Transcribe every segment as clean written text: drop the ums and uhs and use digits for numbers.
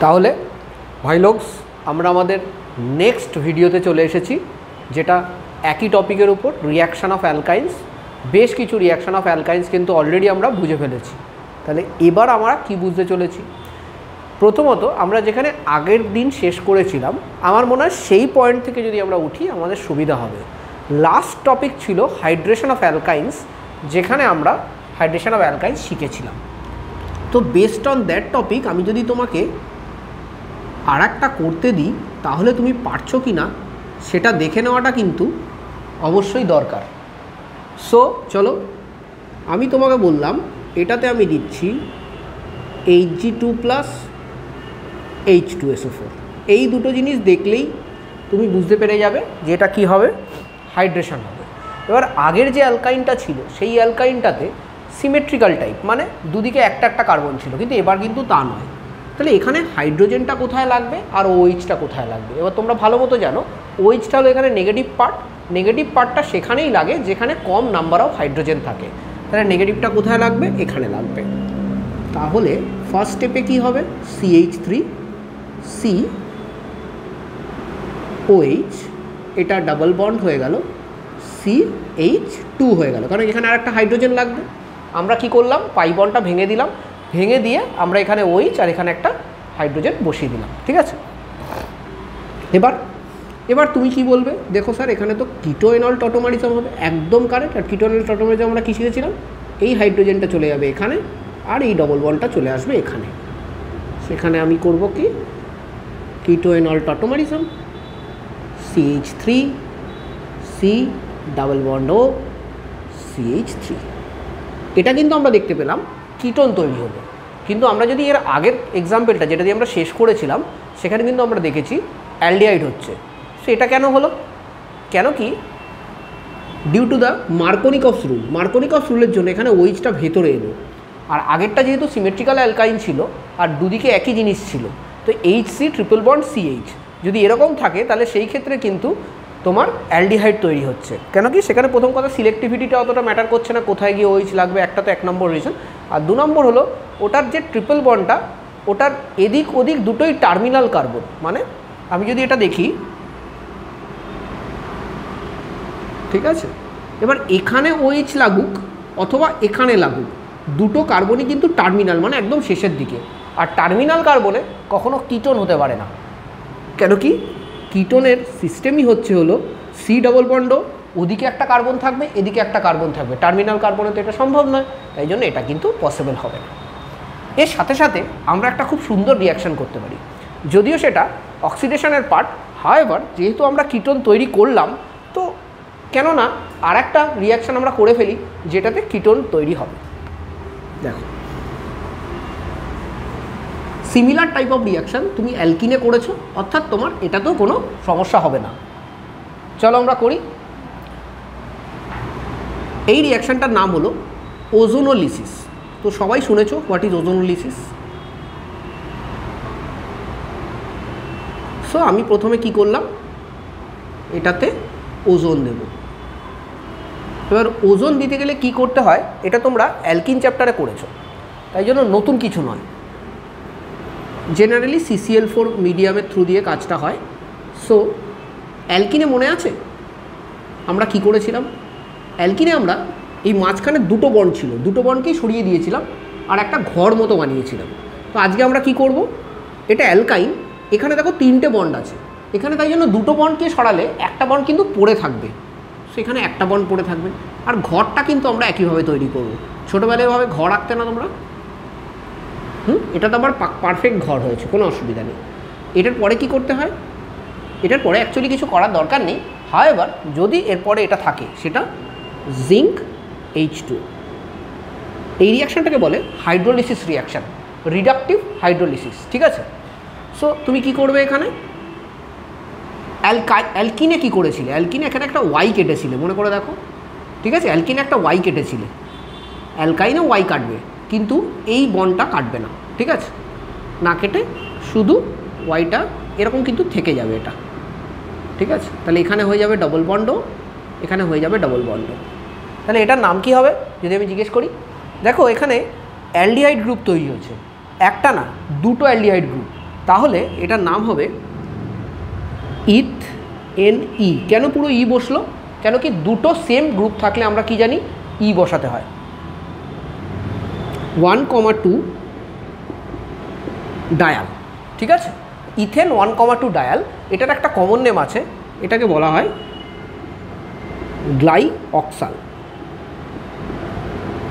তাহলে ভাই লোকস আমরা আমাদের নেক্সট ভিডিওতে চলে এসেছি, যেটা একই টপিকের উপর, রিয়াকশান অফ অ্যালকাইন্স। বেশ কিছু রিয়াকশান অফ অ্যালকাইন্স কিন্তু অলরেডি আমরা বুঝে ফেলেছি। তাহলে এবার আমরা কি বুঝতে চলেছি? প্রথমত আমরা যেখানে আগের দিন শেষ করেছিলাম, আমার মনে হয় সেই পয়েন্ট থেকে যদি আমরা উঠি আমাদের সুবিধা হবে। লাস্ট টপিক ছিল হাইড্রেশন অফ অ্যালকাইন্স, যেখানে আমরা হাইড্রেশন অফ অ্যালকাইন্স শিখেছিলাম। তো বেসড অন দ্যাট টপিক আমি যদি তোমাকে আর একটা করতে দিই, তাহলে তুমি পারছো কি না সেটা দেখে নেওয়াটা কিন্তু অবশ্যই দরকার। সো চলো, আমি তোমাকে বললাম এটাতে আমি দিচ্ছি Hg2+ H2SO4। এই দুটো জিনিস দেখলেই তুমি বুঝতে পেরে যাবে যে এটা কী হবে, হাইড্রেশন হবে। এবার আগের যে অ্যালকাইনটা ছিল সেই অ্যালকাইনটাতে সিমেট্রিক্যাল টাইপ, মানে দুদিকে একটা একটা কার্বন ছিল, কিন্তু এবার কিন্তু তা নয়। তাহলে এখানে হাইড্রোজেনটা কোথায় লাগবে আর OHটা কোথায় লাগবে? এবার তোমরা ভালো মতো জানো OHটা হলো এখানে নেগেটিভ পার্ট। নেগেটিভ পার্টটা সেখানেই লাগে যেখানে কম নাম্বার অফ হাইড্রোজেন থাকে। তাহলে নেগেটিভটা কোথায় লাগবে? এখানে লাগবে। তাহলে ফার্স্ট স্টেপে কী হবে? CH3 COH, এটা ডাবল বন্ড হয়ে গেল, CH2 হয়ে গেল, কারণ এখানে আর একটা হাইড্রোজেন লাগবে। আমরা কি করলাম? পাই বন্ডটা ভেঙে দিলাম, ভেঙে দিয়ে আমরা এখানে OH আর এখানে একটা হাইড্রোজেন বসিয়ে দিলাম। ঠিক আছে, এবার তুমি কি বলবে? দেখো স্যার, এখানে তো কিটোএনল টটোমারিজম হবে। একদম কারেক্ট। আর কিটোএনল টটোমারিজম আমরা কী শিখেছিলাম? এই হাইড্রোজেনটা চলে যাবে এখানে আর এই ডবল বন্ডটা চলে আসবে এখানে। সেখানে আমি করব কি? Ketoenol tautomerism, CH3 C double bond O CH3। এটা কিন্তু আমরা দেখতে পেলাম কিটোন তৈরি হলো। কিন্তু আমরা যদি এর আগের এক্সাম্পলটা যেটা দিয়ে আমরা শেষ করেছিলাম, সেখানে কিন্তু আমরা দেখেছি অ্যালডিহাইড হচ্ছে। সো এটা কেন হলো? কেন কি? Due to the Markovnikov's rule. Markovnikov's রুলের জন্য এখানে OHটা ভেতরে এলো। আর আগেরটা যেহেতু সিমেট্রিক্যাল অ্যালকাইন ছিল আর দুদিকে একই জিনিস ছিল, তো HC ট্রিপল বন্ড CH যদি এরকম থাকে, তাহলে সেই ক্ষেত্রে কিন্তু তোমার অ্যালডিহাইড তৈরি হচ্ছে। কেন কি? সেখানে প্রথম কথা সিলেক্টিভিটিটা অতটা ম্যাটার করছে না, কোথায় গিয়ে OH লাগবে, একটা তো 1 নম্বর রিজন। আর 2 নম্বর হলো ওটার যে ট্রিপল বন্ডটা, ওটার এদিক ওদিক দুটোই টার্মিনাল কার্বন। মানে আমি যদি এটা দেখি, ঠিক আছে, এবার এখানে OH লাগুক অথবা এখানে লাগুক, দুটো কার্বনই কিন্তু টার্মিনাল, মানে একদম শেষের দিকে। আর টার্মিনাল কার্বনে কখনো কিটোন হতে পারে না। কেন কি? কিটোনের সিস্টেমই হলো C ডবল বন্ড, ওদিকে একটা কার্বন থাকবে, এদিকে একটা কার্বন থাকবে। টার্মিনাল কার্বনে তো এটা সম্ভব নয়, তাই জন্য এটা কিন্তু পসিবল হবে না। এর সাথে সাথে আমরা একটা খুব সুন্দর রিয়াকশান করতে পারি, যদিও সেটা অক্সিডেশনের পার্ট। হাওয়েভার যেহেতু আমরা কিটোন তৈরি করলাম, তো কেন না আর একটা রিয়াকশান আমরা করে ফেলি যেটাতে কিটোন তৈরি হবে। দেখো, সিমিলার টাইপ অফ রিয়াকশান তুমি অ্যালকিনে করেছো, অর্থাৎ তোমার এটাতেও কোনো সমস্যা হবে না। চলো আমরা করি। এই রিয়াকশানটার নাম হলো ওজোনোলিসিস। তো সবাই শুনেছো হোয়াট ইজ ওজোনোলিসিস। সো আমি প্রথমে কি করলাম? এটাতে ওজোন দেব। এবার ওজোন দিতে গেলে কি করতে হয়, এটা তোমরা অ্যালকিন চ্যাপ্টারে করেছো, তাই জন্য নতুন কিছু নয়। জেনারেলি CCl4 মিডিয়ামের থ্রু দিয়ে কাজটা হয়। সো অ্যালকিনে মনে আছে আমরা কি করেছিলাম? অ্যালকিনে আমরা এই মাঝখানে দুটো বন্ড ছিল, দুটো বন্ডকেই সরিয়ে দিয়েছিলাম আর একটা ঘর মতো বানিয়েছিলাম। তো আজকে আমরা কি করব? এটা অ্যালকাইন, এখানে দেখো 3টে বন্ড আছে এখানে, তাই জন্য দুটো বন্ডকে সরালে একটা বন্ড কিন্তু পড়ে থাকবে। সো এখানে একটা বন্ড পড়ে থাকবে। আর ঘরটা কিন্তু আমরা একইভাবে তৈরি করব। ছোটোবেলায় এভাবে ঘর আঁকতে না তোমরা? এটা তো আবার পারফেক্ট ঘর হয়েছে, কোনো অসুবিধা নেই। এটার পরে কি করতে হয়? এটার পরে অ্যাকচুয়ালি কিছু করার দরকার নেই। হাওয়েভার যদি এরপরে এটা থাকে, সেটা জিঙ্ক H2। এই রিয়াকশানটাকে বলে হাইড্রোলিসিস রিয়াকশান, রিডাকটিভ হাইড্রোলিসিস। ঠিক আছে, সো তুমি কি করবে? এখানে অ্যালকিনে কি করেছিলে? অ্যালকিনে এখানে একটা Y কেটেছিলে, মনে করে দেখো। ঠিক আছে, অ্যালকিনে একটা Y কেটেছিলে, অ্যালকাইনেও Y কাটবে, কিন্তু এই বন্ডটা কাটবে না। ঠিক আছে, না কেটে শুধু ওয়াইটা এরকম কিন্তু থেকে যাবে এটা। ঠিক আছে, তাহলে এখানে হয়ে যাবে ডবল বন্ড, এখানে হয়ে যাবে ডবল বন্ড। তাহলে এটার নাম কি হবে যদি আমি জিজ্ঞেস করি? দেখো এখানে অ্যালডিহাইড গ্রুপ তৈরি হচ্ছে, একটা না দুটো অ্যালডিহাইড গ্রুপ। তাহলে এটার নাম হবে ইথ এন ই। কেন পুরো ই বসলো? কেন কি দুটো সেম গ্রুপ থাকলে আমরা কি জানি ই বসাতে হয়। 1,2 ডায়াল, ঠিক আছে, ইথেন 1,2 ডায়াল। এটার একটা কমন নেম আছে, এটাকে বলা হয় গ্লাইঅক্সাল।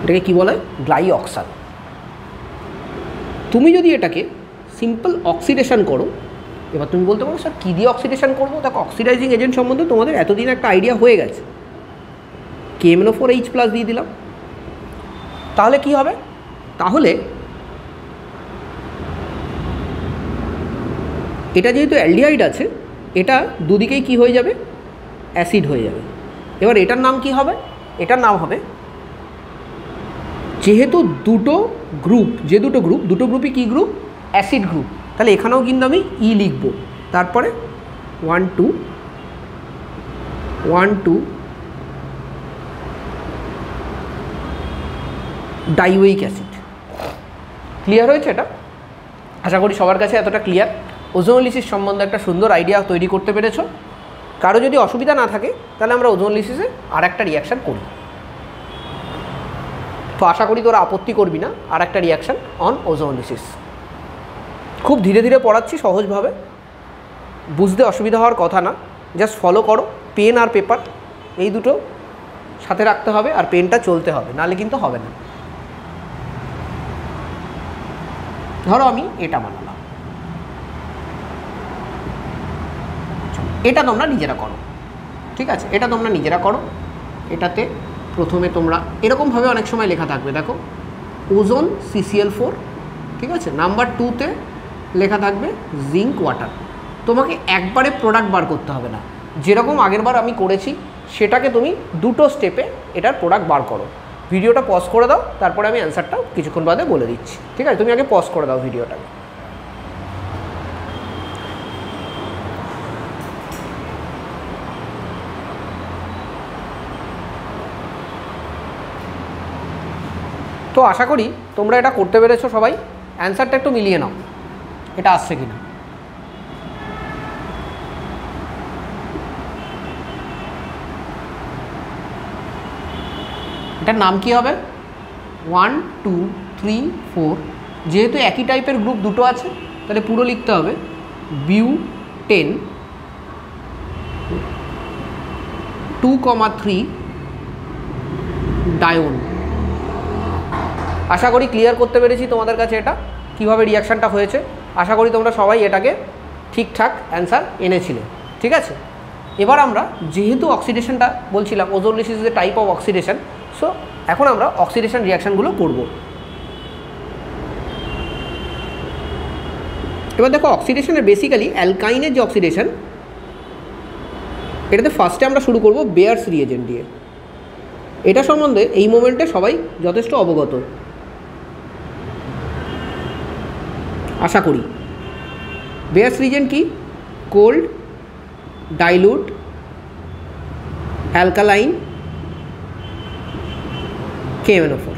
এটাকে কি বলে? গ্লাইঅক্সাল। তুমি যদি এটাকে সিম্পল অক্সিডেশন করো, এবার তুমি বলতে পারো স্যার কী দিয়ে অক্সিডেশন করবো? দেখো অক্সিডাইজিং এজেন্ট সম্বন্ধে তোমাদের এতদিন একটা আইডিয়া হয়ে গেছে। KMnO4H+ দিয়ে দিলাম, তাহলে কি হবে? তাহলে এটা যেহেতু অ্যালডিহাইড আছে, এটা দুদিকেই কি হয়ে যাবে? অ্যাসিড হয়ে যাবে। এবার এটার নাম কি হবে? এটার নাম হবে, যেহেতু দুটো গ্রুপই কি গ্রুপ? অ্যাসিড গ্রুপ, তাহলে এখানেও কিন্তু আমি ই লিখব। তারপরে 1,2 ডাইওয়িক অ্যাসিড। ক্লিয়ার হয়েছে? এটা আশা করি সবার কাছে এতটা ক্লিয়ার। ওজোনোলিসিস সম্বন্ধে একটা সুন্দর আইডিয়া তৈরি করতে পেরেছো। কারো যদি অসুবিধা না থাকে তাহলে আমরা ওজোনোলিসিসে আর একটা রিয়াকশান করি। তো আশা করি তোরা আপত্তি করবি না, আর একটা রিয়াকশান অন ওজোনোলিসিস। খুব ধীরে ধীরে পড়াচ্ছি, সহজভাবে, বুঝতে অসুবিধা হওয়ার কথা না, জাস্ট ফলো করো। পেন আর পেপার এই দুটো সাথে রাখতে হবে, আর পেনটা চলতে হবে, নাহলে কিন্তু হবে না। ধরো আমি এটা বানালাম, এটা তোমরা নিজেরা করো, ঠিক আছে, এটা তোমরা নিজেরা করো। এটাতে প্রথমে তোমরা এরকমভাবে অনেক সময় লেখা থাকবে, দেখো ওজোন CCl4, ঠিক আছে, নাম্বার 2তে লেখা থাকবে জিঙ্ক ওয়াটার। তোমাকে একবারে প্রোডাক্ট বার করতে হবে না, যেরকম আগেরবার আমি করেছি সেটাকে তুমি দুটো স্টেপে এটার প্রোডাক্ট বার করো। ভিডিওটা পজ করে দাও, তারপরে আমি অ্যান্সারটা কিছুক্ষণ বাদে বলে দিচ্ছি, ঠিক আছে? তুমি আগে পজ করে দাও ভিডিওটাকে। তো আশা করি তোমরা এটা করতে পেরেছো সবাই। অ্যান্সারটা একটু মিলিয়ে নাও, এটা আসছে কিনা। এটার নাম কি হবে? 1, 2, 3, 4। যেহেতু একই টাইপের গ্রুপ দুটো আছে, তাহলে পুরো লিখতে হবে বিউটেন 2,3 ডায়োন। আশা করি ক্লিয়ার করতে পেরেছি তোমাদের কাছে এটা কীভাবে রিয়াকশানটা হয়েছে। আশা করি তোমরা সবাই এটাকে ঠিকঠাক অ্যান্সার এনেছিলে, ঠিক আছে? এবার আমরা যেহেতু অক্সিডেশনটা বলছিলাম, ozonolysis is a type of oxidation, so এখন আমরা অক্সিডেশন রিয়াকশানগুলো করব। এবার দেখো অক্সিডেশনের বেসিক্যালি অ্যালকাইনের যে অক্সিডেশন, এটাতে ফার্স্টে আমরা শুরু করব বেয়ার্স রিয়েজেন্ট দিয়ে। এটা সম্বন্ধে এই মোমেন্টে সবাই যথেষ্ট অবগত আশা করি। বেয়ার্স রিয়েজেন্ট কি? Cold, dilute, alkaline, KMnO4।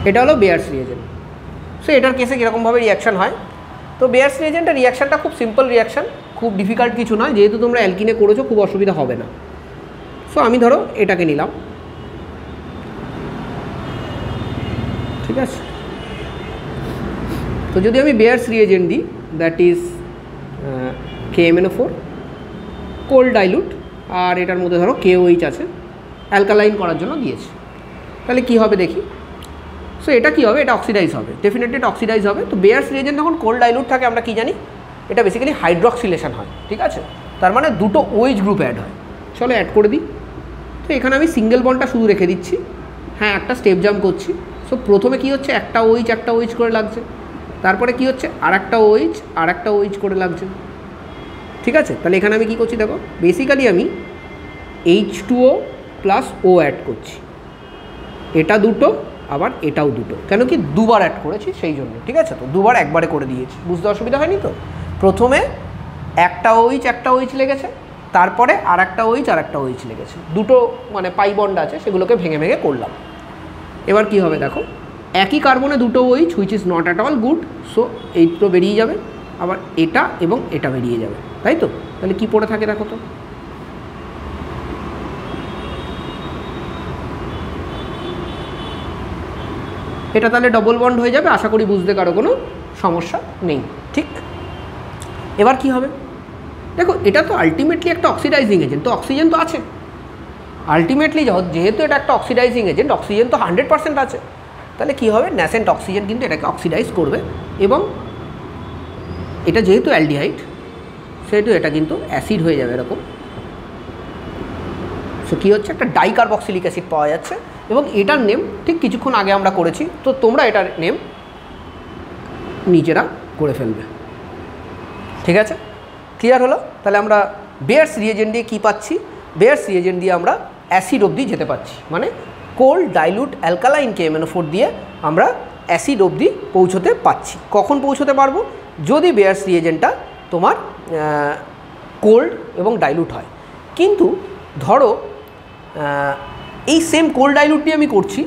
এটা হলো বেয়ার্স রিয়েজেন্ট। সো এটার কেসে কীরকমভাবে রিয়াকশান হয়? তো বেয়ার্স রিয়েজেন্টের রিয়াকশানটা খুব সিম্পল রিয়াকশান, খুব ডিফিকাল্ট কিছু নয়, যেহেতু তোমরা অ্যালকিনে করেছো খুব অসুবিধা হবে না। সো আমি ধরো এটাকে নিলাম, ঠিক আছে? তো যদি আমি বেয়ার্স রিয়েজেন্ট দিই, that is KMnO4, cold dilute, আর এটার মধ্যে ধরো KOH আছে, অ্যালকালাইন করার জন্য দিয়েছে, তাহলে কি হবে দেখি। সো এটা কী হবে? এটা অক্সিডাইজ হবে, ডেফিনেটলি এটা অক্সিডাইজ হবে। তো বেয়ার্স রিয়েজেন্ট যখন কোল্ড ডাইলুট থাকে আমরা কি জানি? এটা বেসিক্যালি হাইড্রক্সিলেশন হয়, ঠিক আছে? তার মানে দুটো OH গ্রুপ অ্যাড হয়। চলো অ্যাড করে দিই। তো এখানে আমি সিঙ্গেল বন্ডটা শুধু রেখে দিচ্ছি, হ্যাঁ একটা স্টেপ জাম্প করছি। সো প্রথমে কি হচ্ছে? একটা OH করে লাগছে, তারপরে কি হচ্ছে? আর একটা OH করে লাগছে, ঠিক আছে? তাহলে এখানে আমি কী করছি দেখো, বেসিক্যালি আমি H2O + O অ্যাড করছি। এটা দুটো, আবার এটাও দুটো, কেন কি দুবার অ্যাড করেছি সেই জন্য, ঠিক আছে? তো দুবার একবারে করে দিয়েছি, বুঝতে অসুবিধা হয়নি তো? প্রথমে একটা OH লেগেছে, তারপরে আর একটা OH লেগেছে, দুটো মানে পাই বন্ড আছে, সেগুলোকে ভেঙে ভেঙে করলাম। এবার কি হবে দেখো, একই কার্বনে দুটো OH which is not at all good, so এই দুটো বেরিয়ে যাবে, আবার এটা এবং এটা বেরিয়ে যাবে, তাই তো? তাহলে কি পড়ে থাকে দেখো তো, এটা তাহলে ডবল বন্ড হয়ে যাবে। আশা করি বুঝতে কারো কোনো সমস্যা নেই, ঠিক? এবার কি হবে দেখো, এটা তো আলটিমেটলি একটা অক্সিডাইজিং এজেন্ট, তো অক্সিজেন তো আছে আলটিমেটলি, যেহেতু এটা একটা অক্সিডাইজিং এজেন্ট, অক্সিজেন তো 100% আছে। তাহলে কি হবে, ন্যাসেন্ট অক্সিজেন কিন্তু এটাকে অক্সিডাইজ করবে, এবং এটা যেহেতু অ্যালডিহাইড সেহেতু এটা কিন্তু অ্যাসিড হয়ে যাবে এরকম। সো কী হচ্ছে, একটা ডাইকার্বক্সিলিক অ্যাসিড পাওয়া যাচ্ছে, এবং এটার নেম ঠিক কিছুক্ষণ আগে আমরা করেছি, তো তোমরা এটার নেম নিজেরা করে ফেলবে, ঠিক আছে? ক্লিয়ার হলো? তাহলে আমরা বেয়ার্স রিয়েজেন্ট দিয়ে কী পাচ্ছি, বেয়ার্স রিয়েজেন্ট দিয়ে আমরা অ্যাসিড অবধি যেতে পারছি, মানে কোল্ড ডাইলুট অ্যালকালাইন KMnO4 দিয়ে আমরা অ্যাসিড অবধি পৌঁছতে পারছি। কখন পৌঁছতে পারবো, যদি বেয়ার্স রিয়েজেন্টটা তোমার কোল্ড এবং ডাইলুট হয়। কিন্তু ধরো এই সেম কোল্ড ডাইলুট দিয়ে আমি করছি,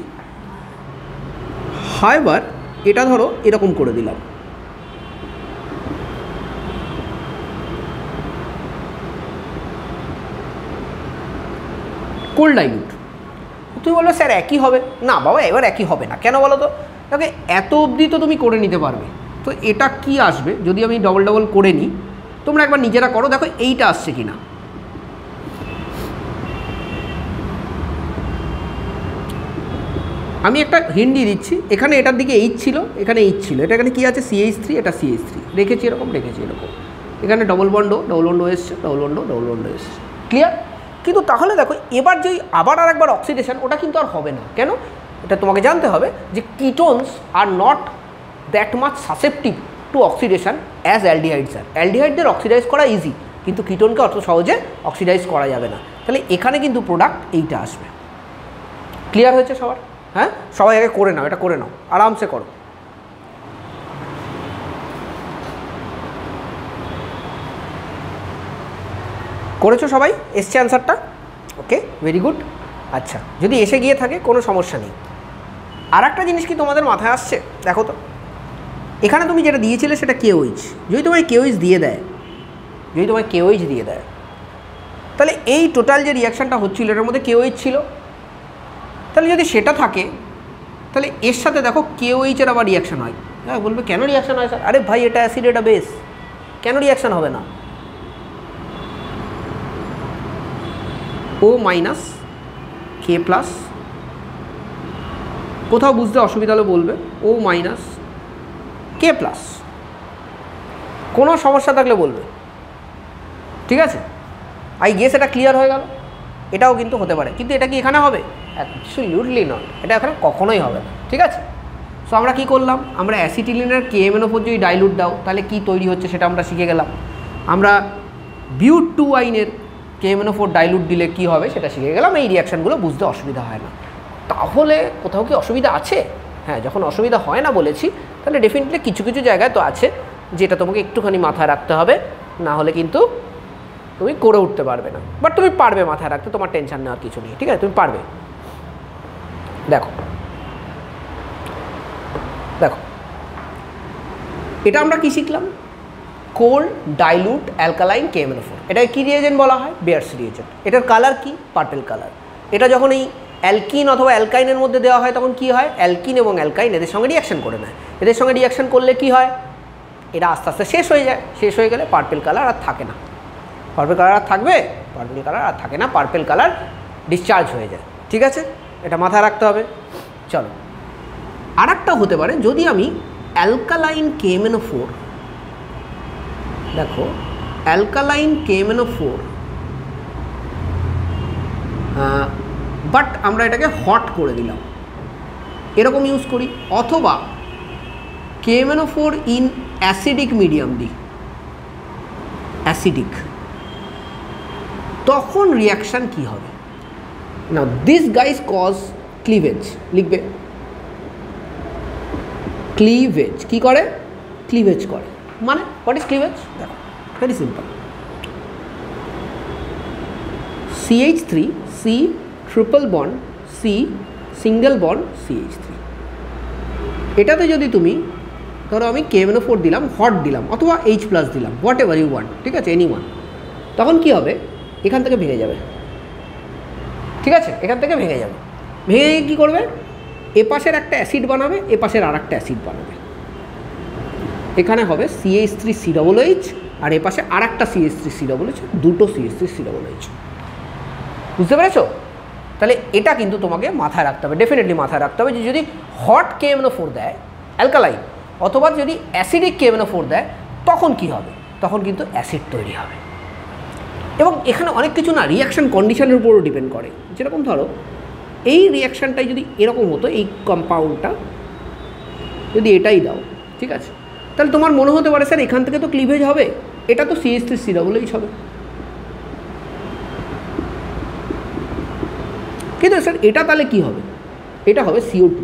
হাওয়েভার এটা ধরো এরকম করে দিলাম, কোল্ড ডাইলুট। তুমি বলবে স্যার একই হবে না। বাবা এবার একই হবে না, কেন বলো তো? দেখো এত অবধি তো তুমি করে নিতে পারবে, তো এটা কি আসবে যদি আমি ডবল ডবল করে নিই, তোমরা একবার নিজেরা করো, দেখো এইটা আসছে কি না। আমি একটা হিন্দি দিচ্ছি, এখানে এটার দিকে H ছিল, এখানে H ছিল, এটা এখানে কী আছে CH3, এটা CH3 রেখেছি এরকম, এখানে ডবল বন্ড এসছে, ডবল বন্ড এসছে, ক্লিয়ার? কিন্তু তাহলে দেখো এবার যে আবার আর একবার অক্সিডেশন, ওটা কিন্তু আর হবে না। কেন? এটা তোমাকে জানতে হবে যে ketones are not that much susceptive to oxidation as aldehydes are. অ্যালডিহাইডদের অক্সিডাইজ করা ইজি, কিন্তু কিটোনকে অত সহজে অক্সিডাইজ করা যাবে না। তাহলে এখানে কিন্তু প্রোডাক্ট এইটা আসবে। ক্লিয়ার হয়েছে সবার? হ্যাঁ, সবাই আগে করে নাও, এটা করে নাও, আরামসে করো। করেছো সবাই? এসছে অ্যান্সারটা? ওকে, ভেরি গুড। আচ্ছা, যদি এসে গিয়ে থাকে কোনো সমস্যা নেই। আর একটা জিনিস কি তোমাদের মাথায় আসছে দেখো তো, এখানে তুমি যেটা দিয়েছিলে সেটা KOH, যদি তোমায় KOH দিয়ে দেয়, তাহলে এই টোটাল যে রিয়াকশানটা হচ্ছিল এটার মধ্যে KOH ছিল, তাহলে যদি সেটা থাকে তাহলে এর সাথে দেখো KOH এর আবার রিয়াকশান হয়। হ্যাঁ, বলবে কেন রিয়াকশান হয় স্যার? আরে ভাই এটা অ্যাসিড, এটা বেস, কেন রিয়াকশান হবে না? O মাইনাস K প্লাস, কোথাও বুঝতে অসুবিধা হলে বলবে, O মাইনাস K প্লাস, কোনো সমস্যা থাকলে বলবে, ঠিক আছে? আই গেস এটা ক্লিয়ার হয়ে গেল। এটাও কিন্তু হতে পারে, কিন্তু এটা কি এখানে হবে? অ্যাবসলিউটলি নট, এটা এখানে কখনোই হবে না, ঠিক আছে? সো আমরা কি করলাম, আমরা অ্যাসিটিলিনের KMnO4 যদি ডাইলুট দাও তাহলে কি তৈরি হচ্ছে সেটা আমরা শিখে গেলাম। আমরা বিউট 2 আইনের KMnO4 ডাইলুট দিলে কি হবে সেটা শিখে গেলাম। এই রিয়াকশানগুলো বুঝতে অসুবিধা হয় না। তাহলে কোথাও কি অসুবিধা আছে? হ্যাঁ, যখন অসুবিধা হয় না বলেছি, তাহলে ডেফিনেটলি কিছু কিছু জায়গায় তো আছে যেটা তোমাকে একটুখানি মাথায় রাখতে হবে, না হলে কিন্তু তুমি করে উঠতে পারবে না। বাট তুমি পারবে মাথায় রাখতে, তোমার টেনশন নেওয়ার কিছু নেই, ঠিক আছে? তুমি পারবে। দেখো এটা আমরা কি শিখলাম, কোল্ড ডাইলুট অ্যালকালাইন KMnO4। এটাকে কী রিয়েজেন্ট বলা হয়? Beers reagent. এটার কালার কি? Purple colour. এটা যখন এই অ্যালকিন অথবা অ্যালকাইনের মধ্যে দেওয়া হয় তখন কি হয়, অ্যালকিন এবং অ্যালকাইন এদের সঙ্গে রিয়াকশন করে নেয়। এদের সঙ্গে রিয়াকশন করলে কি হয়, এটা আস্তে আস্তে শেষ হয়ে যায়। শেষ হয়ে গেলে পার্পেল কালার আর থাকে না। পার্পেল কালার আর থাকবে? পার্পেল কালার আর থাকে না, পার্পেল কালার ডিসচার্জ হয়ে যায়, ঠিক আছে? এটা মাথায় রাখতে হবে। চলো, আর একটা হতে পারে, যদি আমি অ্যালকালাইন KMnO4, দেখো অ্যালকালাইন KMnO4 বাট আমরা এটাকে হট করে দিলাম, এরকম ইউজ করি, অথবা KMnO4 ইন অ্যাসিডিক মিডিয়াম দিই, অ্যাসিডিক, তখন রিয়াকশান কি হবে না? দিস গাইজ কজ ক্লিভেজ, লিখবে ক্লিভেজ। কি করে? ক্লিভেজ করে। মানে হোয়াট ইজ ক্লিভেজ? দেখো very simple, CH3 C triple bond C single bond CH3, এটাতে যদি তুমি ধরো আমি KMnO4 দিলাম, হট দিলাম, অথবা H+ দিলাম, হোয়াট এভার ইউ ওয়ান্ট, ঠিক আছে, এনি ওয়ান, তখন কী হবে, এখান থেকে ভেঙে যাবে, ঠিক আছে, এখান থেকে ভেঙে যাবে। ভেঙে কী করবে, এ পাশের একটা অ্যাসিড বানাবে, এ পাশের আর একটা অ্যাসিড বানাবে। এখানে হবে CH3COOH, আর এ পাশে আর একটা CH3COOH, দুটো CH3COOH। বুঝতে পেরেছো? তাহলে এটা কিন্তু তোমাকে মাথায় রাখতে হবে, ডেফিনেটলি মাথায় রাখতে হবে যে যদি হট KMnO4 দেয় অ্যালকালাইন, অথবা যদি অ্যাসিডিক KMnO4 দেয়, তখন কি হবে, তখন কিন্তু অ্যাসিড তৈরি হবে। এবং এখানে অনেক কিছু না রিয়াকশান কন্ডিশনের উপরও ডিপেন্ড করে। যেরকম ধরো এই রিয়াকশানটাই যদি এরকম হতো, এই কম্পাউন্ডটা যদি এটাই দাও, ঠিক আছে, তাহলে তোমার মনে হতে পারে স্যার এখান থেকে তো ক্লিভেজ হবে, এটা তো CH3COOH হবে। কিন্তু স্যার এটা তাহলে কী হবে, এটা হবে CO2।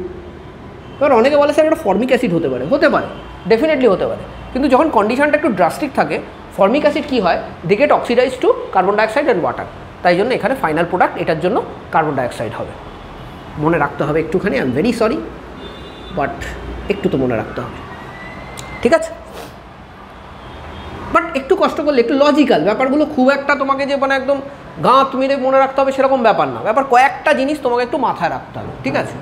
এবার অনেকে বলে স্যার এটা ফর্মিক অ্যাসিড হতে পারে, হতে পারে, ডেফিনেটলি হতে পারে। কিন্তু যখন কন্ডিশনটা একটু ড্রাস্টিক থাকে, ফর্মিক অ্যাসিড কী হয়, they get oxidise to carbon dioxide and water. তাই জন্য এখানে ফাইনাল প্রোডাক্ট এটার জন্য কার্বন ডাইঅক্সাইড হবে। মনে রাখতে হবে একটুখানি, I am very sorry, but একটু তো মনে রাখতে হবে, ঠিক আছে। বাট একটু কষ্ট করলে, একটু লজিক্যাল ব্যাপারগুলো, খুব একটা তোমাকে যে মানে একদম গাঁত মেরে মনে রাখতে হবে সেরকম ব্যাপার না। ব্যাপার কয়েকটা জিনিস তোমাকে একটু মাথায় রাখতে হবে, ঠিক আছে।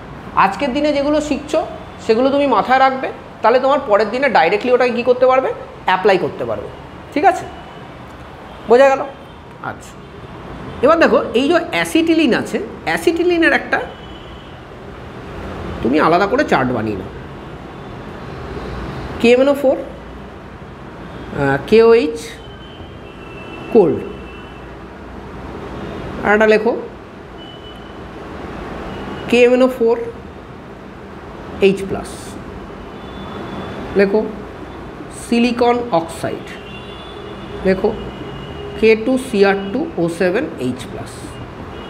আজকের দিনে যেগুলো শিখছো সেগুলো তুমি মাথায় রাখবে, তাহলে তোমার পরের দিনে ডাইরেক্টলি ওটাকে কী করতে পারবে, অ্যাপ্লাই করতে পারবে, ঠিক আছে, বোঝা গেল। আচ্ছা, এবার দেখো এই যে অ্যাসিটিলিন আছে, অ্যাসিটিলিনের একটা তুমি আলাদা করে চার্ট বানিয়ে নাও। KMnO4, KOH কোল্ড, আর একটা লেখো KMnO4 H+, লেখো সিলিকন অক্সাইড, লেখো K2Cr2O7H+।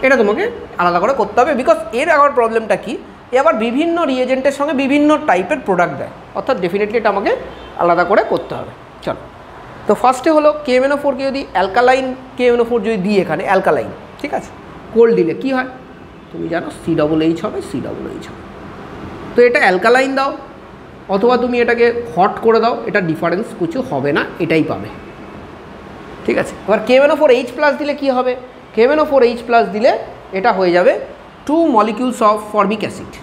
এটা তোমাকে আলাদা করে করতে হবে, বিকজ এর আবার প্রবলেমটা কি, এ আবার বিভিন্ন রিয়েজেন্টের সঙ্গে বিভিন্ন টাইপের প্রোডাক্ট দেয়, অর্থাৎ ডেফিনেটলি এটা আমাকে আলাদা করে করতে হবে। চলো, তো ফার্স্টে হলো KMnO4কে যদি অ্যালকালাইন KMnO4 যদি দিই এখানে অ্যালকালাইন, ঠিক আছে, কোল্ড দিলে কী হয় তুমি জানো, COOH হবে, COOH হবে। তো এটা অ্যালকালাইন দাও, অথবা তুমি এটাকে হট করে দাও, এটা ডিফারেন্স কিছু হবে না, এটাই পাবে, ঠিক আছে। এবার KMnO4H+ দিলে কি হবে, KMnO4H+ দিলে এটা হয়ে যাবে 2 molecules অফ ফর্মিক অ্যাসিড।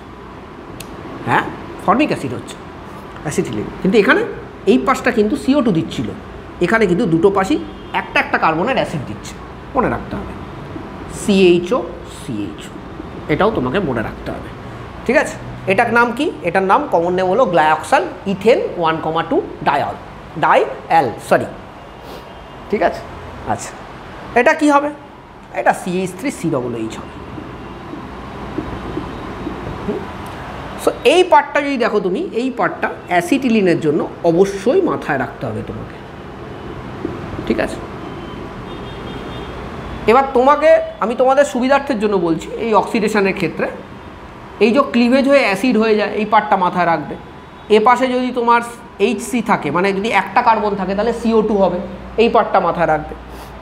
হ্যাঁ, ফর্মিক অ্যাসিড হচ্ছে অ্যাসিটিলিন, কিন্তু এখানে এই পাশটা কিন্তু CO2 দিচ্ছিল, এখানে কিন্তু দুটো পাশই একটা একটা কার্বনের অ্যাসিড দিচ্ছে, মনে রাখতে হবে, CHO, এটাও তোমাকে মনে রাখতে হবে, ঠিক আছে। এটার নাম কি, এটার নাম কমন নেম হলো গ্লাইঅক্সাল ইথেন 1,2 ডাইঅ্যাল, ঠিক আছে। আচ্ছা, এটা কি হবে, এটা CH3COOH হবে। সো এই পার্টটা যদি দেখো তুমি, এই পার্টটা অ্যাসিটিলিনের জন্য অবশ্যই মাথায় রাখতে হবে তোমাকে, ঠিক আছে। এবার তোমাকে আমি তোমাদের সুবিধার্থের জন্য বলছি, এই অক্সিডেশনের ক্ষেত্রে এই যে ক্লিভেজ হয়ে অ্যাসিড হয়ে যায়, এই পার্টটা মাথায় রাখবে। এ পাশে যদি তোমার HC থাকে, মানে যদি একটা কার্বন থাকে, তাহলে CO2 হবে, এই পার্টটা মাথায় রাখবে,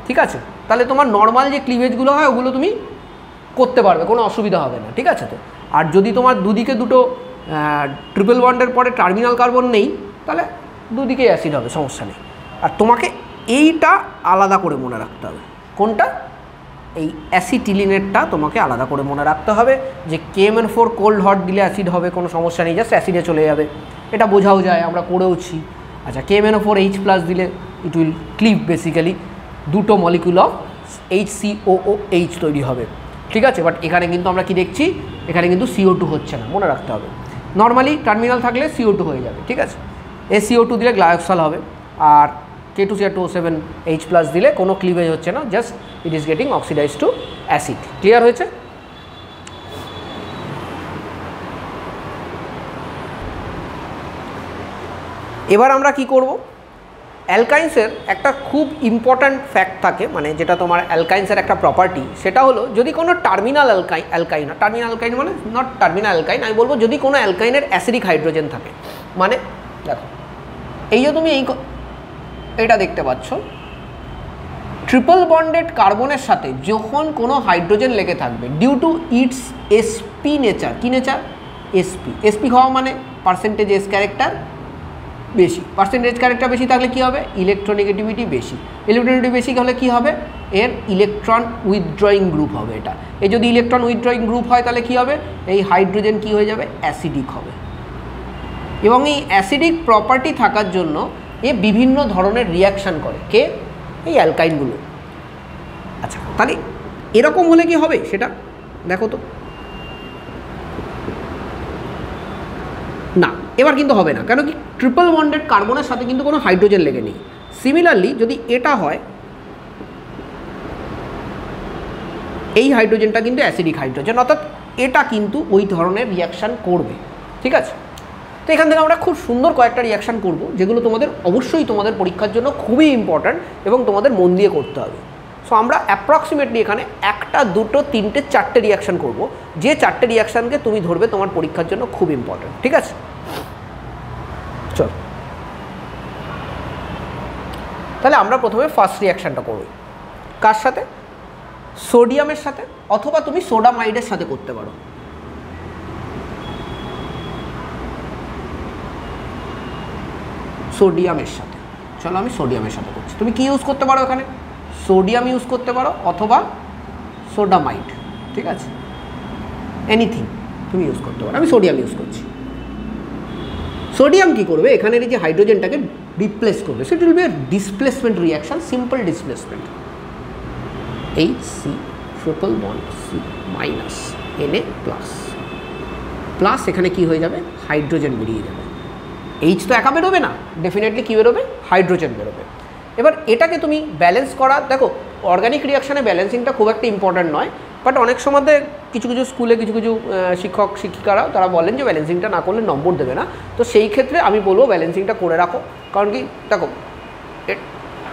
ঠিক আছে। তাহলে তোমার নর্মাল যে ক্লিভেজগুলো হয় ওগুলো তুমি করতে পারবে, কোনো অসুবিধা হবে না, ঠিক আছে। তো আর যদি তোমার দুদিকে দুটো ট্রিপল বন্ডের পরে টার্মিনাল কার্বন নেই, তাহলে দুদিকেই অ্যাসিড হবে, সমস্যা নেই। আর তোমাকে এইটা আলাদা করে মনে রাখতে হবে, কোনটা, এই অ্যাসিটিলিনেরটা তোমাকে আলাদা করে মনে রাখতে হবে যে KMnO4 কোল্ড হট দিলে অ্যাসিড হবে, কোনো সমস্যা নেই, জাস্ট অ্যাসিডে চলে যাবে, এটা বোঝাও যায়, আমরা করেওছি। আচ্ছা, KMnO4H+ দিলে ইট উইল ক্লিভ বেসিক্যালি দুটো মলিকুল অফ HCOOH তৈরি হবে, ঠিক আছে। বাট এখানে কিন্তু আমরা কি দেখছি, এখানে কিন্তু CO2 হচ্ছে না, মনে রাখতে হবে। নর্মালি টার্মিনাল থাকলে CO2 হয়ে যাবে, ঠিক আছে। CO2 দিলে গ্লাইঅক্সাল হবে, আর K2Cr2O7H+ দিলে কোনো ক্লিভেজ হচ্ছে না, just it is getting oxidise to acid. Clear হয়েছে? এবার আমরা কি করব, অ্যালকাইন্সের একটা খুব ইম্পর্ট্যান্ট ফ্যাক্ট থাকে, মানে যেটা তোমার অ্যালকাইন্সের একটা প্রপার্টি, সেটা হলো যদি কোনো টার্মিনাল অ্যালকাইন, টার্মিনাল অ্যালকাইন মানে নট টার্মিনাল অ্যালকাইন, আমি বলবো যদি কোনো অ্যালকাইনের অ্যাসিডিক হাইড্রোজেন থাকে, মানে দেখো এই যে তুমি এইটা দেখতে পাচ্ছ, ট্রিপল বন্ডেড কার্বনের সাথে যখন কোনো হাইড্রোজেন লেগে থাকবে, due to its SP nature, কি নেচার, SP হওয়া মানে পার্সেন্টেজ এস ক্যারেক্টার বেশি, পার্সেন্টেজ ক্যারেক্টার বেশি থাকলে কী হবে, ইলেকট্রোনেগেটিভিটি বেশি, ইলেকট্রোনেগেটিভিটি বেশি হলে কী হবে, এর ইলেকট্রন উইথড্রয়িং গ্রুপ হবে। এটা এই যদি ইলেকট্রন উইথড্রয়িং গ্রুপ হয় তাহলে কী হবে, এই হাইড্রোজেন কী হয়ে যাবে, অ্যাসিডিক হবে। এবং এই অ্যাসিডিক প্রপার্টি থাকার জন্য এ বিভিন্ন ধরনের রিয়াকশান করে, কে, এই অ্যালকাইনগুলো। আচ্ছা, তাহলে এরকম হলে কি হবে সেটা দেখো তো। না, এবার কিন্তু হবে না, কেন কি, ট্রিপল বন্ডেড কার্বনের সাথে কিন্তু কোনো হাইড্রোজেন লেগে নেই। সিমিলারলি যদি এটা হয়, এই হাইড্রোজেনটা কিন্তু অ্যাসিডিক হাইড্রোজেন, অর্থাৎ এটা কিন্তু ওই ধরনের রিয়াকশান করবে। ঠিক আছে, তো এখান থেকে আমরা খুব সুন্দর কয়েকটা রিয়াকশান করব, যেগুলো তোমাদের অবশ্যই তোমাদের পরীক্ষার জন্য খুবই ইম্পর্ট্যান্ট এবং তোমাদের মন দিয়ে করতে হবে। সো আমরা অ্যাপ্রক্সিমেটলি এখানে একটা, দুটো, তিনটে, চারটে রিয়াকশান করব, যে চারটে রিয়াকশানকে তুমি ধরবে তোমার পরীক্ষার জন্য খুব ইম্পর্ট্যান্ট। ঠিক আছে, চল তাহলে আমরা প্রথমে ফার্স্ট রিয়াকশানটা করব। কার সাথে, সোডিয়ামের সাথে, অথবা তুমি সোডামাইডের সাথে করতে পারো। সোডিয়ামের সাথে, চলো আমি সোডিয়ামের সাথে করছি। তুমি কি ইউজ করতে পারো এখানে, সোডিয়াম ইউজ করতে পারো অথবা সোডামাইড। ঠিক আছে, এনিথিং তুমি ইউজ করতে পারো, আমি সোডিয়াম ইউজ করছি। সোডিয়াম কি করবে, এখানের এই যে হাইড্রোজেনটাকে রিপ্লেস করবে, সেটা will be a displacement reaction, simple displacement. HC triple bond C minus Na plus, plus এখানে কি হয়ে যাবে, হাইড্রোজেন বেরিয়ে যাবে। এইচ তো একা বেরোবে না, ডেফিনেটলি কী বেরোবে, হাইড্রোজেন বেরোবে। এবার এটাকে তুমি ব্যালেন্স করা, দেখো অর্গানিক রিয়াকশানে ব্যালেন্সিংটা খুব একটা ইম্পর্ট্যান্ট নয়, বাট অনেক সময় কিছু কিছু স্কুলে কিছু কিছু শিক্ষক শিক্ষিকারা তারা বলেন যে ব্যালেন্সিংটা না করলে নম্বর দেবে না। তো সেই ক্ষেত্রে আমি বলবো ব্যালেন্সিংটা করে রাখো, কারণ কি দেখো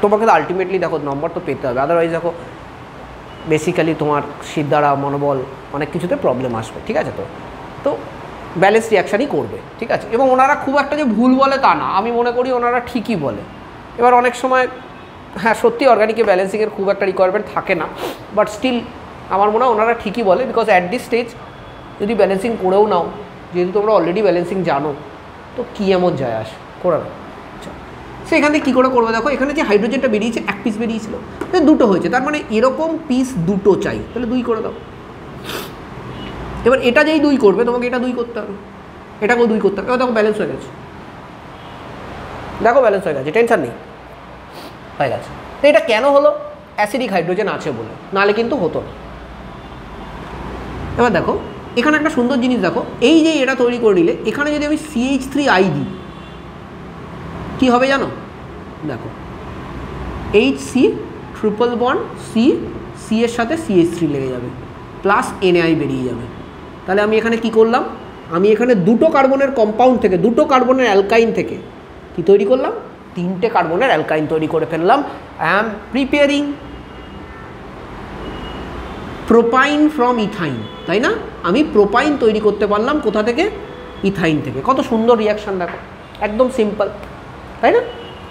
তোমাকে তো আলটিমেটলি দেখো নম্বর তো পেতে হবে, আদারওয়াইজ দেখো বেসিক্যালি তোমার সিদ্ধারা মনোবল অনেক কিছুতে প্রবলেম আসবে। ঠিক আছে, তো ব্যালেন্স রিয়াকশানই করবে। ঠিক আছে, এবং ওনারা খুব একটা যে ভুল বলে তা না, আমি মনে করি ওনারা ঠিকই বলে। এবার অনেক সময় হ্যাঁ সত্যি অর্গানিকে ব্যালেন্সিংয়ের খুব একটা রিকোয়ারমেন্ট থাকে না, বাট স্টিল আমার মনে হয় ওনারা ঠিকই বলে, বিকজ অ্যাট দিস স্টেজ যদি ব্যালেন্সিং করেও নাও, যেহেতু তোমরা অলরেডি ব্যালেন্সিং জানো, তো কী এমন যায় আসে করে নাও। আচ্ছা, সে এখান থেকে কী করে করবে, দেখো এখানে যে হাইড্রোজেনটা বেরিয়েছে এক পিস বেরিয়েছিল, দুটো হয়েছে, তার মানে এরকম পিস দুটো চাই, তাহলে 2 করে দাও। এবার এটা যেই 2 করবে তোমাকে এটা 2 করতে হবে, এটাকেও 2 করতে হবে। এবার দেখো ব্যালেন্স হয়ে গেছে, দেখো ব্যালেন্স হয়ে গেছে, টেনশন নেই, হয়ে গেছে। তো এটা কেন হলো, অ্যাসিডিক হাইড্রোজেন আছে বলে, নাহলে কিন্তু হতো না। এবার দেখো এখানে একটা সুন্দর জিনিস দেখো, এই যে এটা তৈরি করে নিলে এখানে যদি আমি CH3I দিই কী হবে জানো, দেখো HC ট্রিপল বন্ড C এর সাথে CH3 লেগে যাবে, প্লাস NaI বেরিয়ে যাবে। তাহলে আমি এখানে কি করলাম, আমি এখানে দুটো কার্বনের কম্পাউন্ড থেকে, দুটো কার্বনের অ্যালকাইন থেকে কি তৈরি করলাম, 3টে কার্বনের অ্যালকাইন তৈরি করে ফেললাম। I am preparing propyne from ethyne, তাই না, আমি প্রোপাইন তৈরি করতে পারলাম কোথা থেকে, ইথাইন থেকে। কত সুন্দর রিয়াকশান দেখো, একদম সিম্পল, তাই না।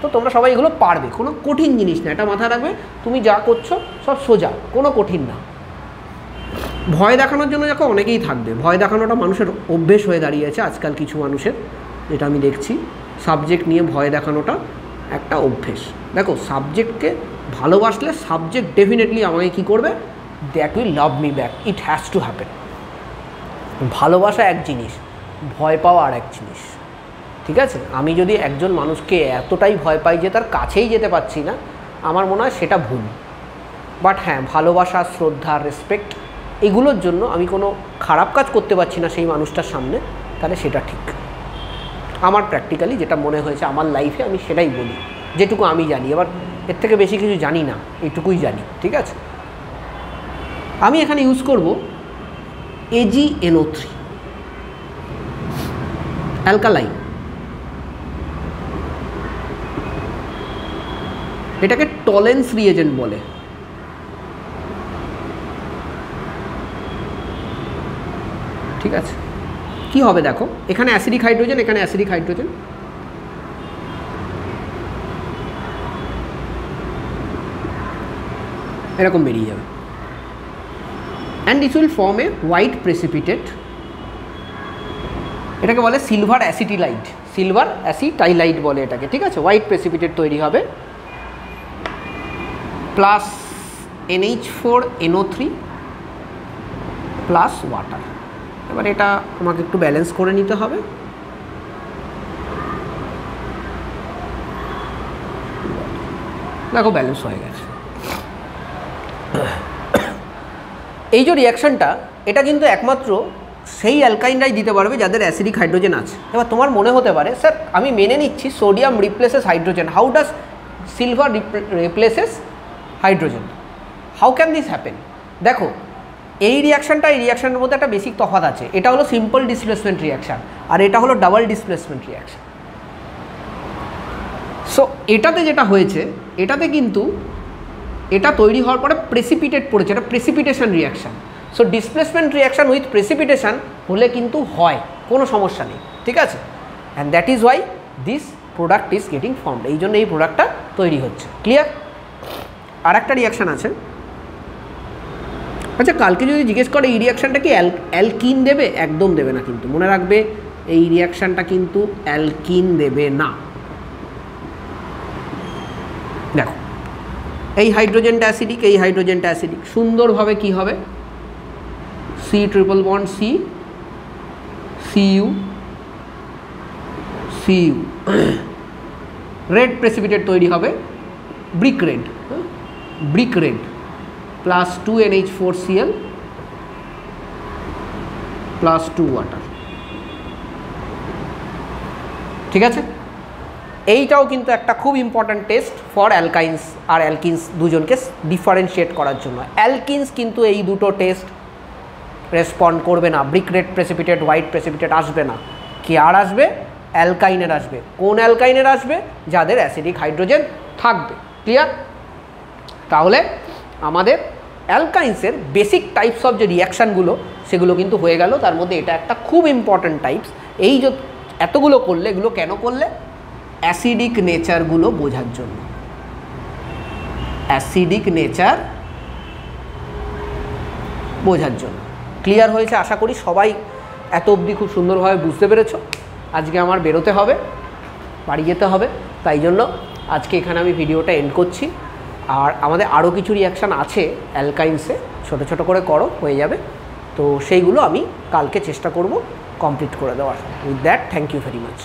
তো তোমরা সবাই এগুলো পারবে, কোনো কঠিন জিনিস না, এটা মাথায় রাখবে। তুমি যা করছো সব সোজা, কোনো কঠিন না। ভয় দেখানোর জন্য দেখো অনেকেই থাকবে, ভয় দেখানোটা মানুষের অভ্যেস হয়ে দাঁড়িয়েছে আজকাল কিছু মানুষের, যেটা আমি দেখছি সাবজেক্ট নিয়ে ভয় দেখানোটা একটা অভ্যেস। দেখো সাবজেক্টকে ভালোবাসলে সাবজেক্ট ডেফিনেটলি আমাকে কী করবে, that will love me back, it has to happen. ভালোবাসা এক জিনিস, ভয় পাওয়া আর এক জিনিস। ঠিক আছে, আমি যদি একজন মানুষকে এতটাই ভয় পাই যে তার কাছেই যেতে পারছি না, আমার মনে হয় সেটা ভুল। বাট হ্যাঁ, ভালোবাসা, শ্রদ্ধা, রেসপেক্ট, এগুলোর জন্য আমি কোনো খারাপ কাজ করতে পারছি না সেই মানুষটার সামনে, তাহলে সেটা ঠিক। আমার প্র্যাকটিক্যালি যেটা মনে হয়েছে আমার লাইফে, আমি সেটাই বলি, যেটুকু আমি জানি। এবার এর থেকে বেশি কিছু জানি না, এইটুকুই জানি। ঠিক আছে, আমি এখানে ইউজ করব AgNO3 অ্যালকালাইন, এটাকে টলেন্স রিএজেন্ট বলে। ঠিক আছে, কি হবে দেখো, এখানে অ্যাসিডিক হাইড্রোজেন, এখানে অ্যাসিডিক হাইড্রোজেন, এরকম বেরিয়ে যাবে, and this will form a white precipitate এটাকে বলে সিলভার অ্যাসিটিলাইট, সিলভার অ্যাসিটাইলাইট বলে এটাকে, ঠিক আছে। হোয়াইট প্রেসিপিটেট তৈরি হবে প্লাস NH4NO3 প্লাস ওয়াটার। এবার এটা আমাকে একটু ব্যালেন্স করে নিতে হবে। দেখো ব্যালেন্স হয়ে গেছে। এই যে রিয়াকশানটা, এটা কিন্তু একমাত্র সেই অ্যালকাইনরাই দিতে পারবে যাদের অ্যাসিডিক হাইড্রোজেন আছে। এবার তোমার মনে হতে পারে স্যার আমি মেনে নিচ্ছি sodium replaces hydrogen, how does silver replaces hydrogen, how can this happen? দেখো এই রিয়াকশানটা এই রিয়াকশানের মধ্যে একটা বেসিক তফাৎ আছে। এটা হলো সিম্পল ডিসপ্লেসমেন্ট রিয়াকশান আর এটা হলো ডাবল ডিসপ্লেসমেন্ট রিয়াকশান। সো এটাতে যেটা হয়েছে, এটাতে কিন্তু এটা তৈরি হওয়ার পরে প্রেসিপিটেট পড়েছে, এটা precipitation reaction. So displacement reaction with precipitation হলে কিন্তু হয়, কোনো সমস্যা নেই, ঠিক আছে। And that is why this product is getting formed, এই জন্য এই প্রোডাক্টটা তৈরি হচ্ছে। ক্লিয়ার? আর একটা রিয়াকশান আছে। আচ্ছা কালকে যদি জিজ্ঞেস করে এই রিয়াকশানটা কি অ্যালকিন দেবে, একদম দেবে না, কিন্তু মনে রাখবে এই রিয়াকশানটা কিন্তু অ্যালকিন দেবে না। দেখো এই হাইড্রোজেনটা অ্যাসিডিক, এই হাইড্রোজেনটা অ্যাসিডিক, সুন্দরভাবে কি হবে C triple bond C CU CU red precipitate তৈরি হবে brick red, brick red plus 2 NH4Cl plus 2 water, ঠিক আছে। এইটাও কিন্তু একটা খুব ইম্পর্ট্যান্ট টেস্ট ফর অ্যালকাইন্স আর অ্যালকিনস দুজনকে ডিফারেন্সিয়েট করার জন্য। অ্যালকিনস কিন্তু এই দুটো টেস্ট রেসপন্ড করবে না, brick red precipitate white precipitate আসবে না। কি আর আসবে? অ্যালকাইনের আসবে। কোন অ্যালকাইনের আসবে? যাদের অ্যাসিডিক হাইড্রোজেন থাকবে। ক্লিয়ার? তাহলে আমাদের অ্যালকাইন্সের বেসিক টাইপস অফ যে রিয়াকশানগুলো সেগুলো কিন্তু হয়ে গেল। তার মধ্যে এটা একটা খুব ইম্পর্ট্যান্ট টাইপস। এই যে এতগুলো করলে, এগুলো কেন করলে? অ্যাসিডিক নেচারগুলো বোঝার জন্য, অ্যাসিডিক নেচার বোঝার জন্য। ক্লিয়ার হয়েছে? আশা করি সবাই এত অবধি খুব সুন্দরভাবে বুঝতে পেরেছ। আজকে আমার বেরোতে হবে, বাড়ি যেতে হবে, তাই জন্য আজকে এখানে আমি ভিডিওটা এন্ড করছি। আর আমাদের আরও কিছু রিয়াকশান আছে অ্যালকাইন্সে, ছোটো ছোটো করে করো, হয়ে যাবে। তো সেইগুলো আমি কালকে চেষ্টা করব কমপ্লিট করে দেওয়ার। With that thank you very much.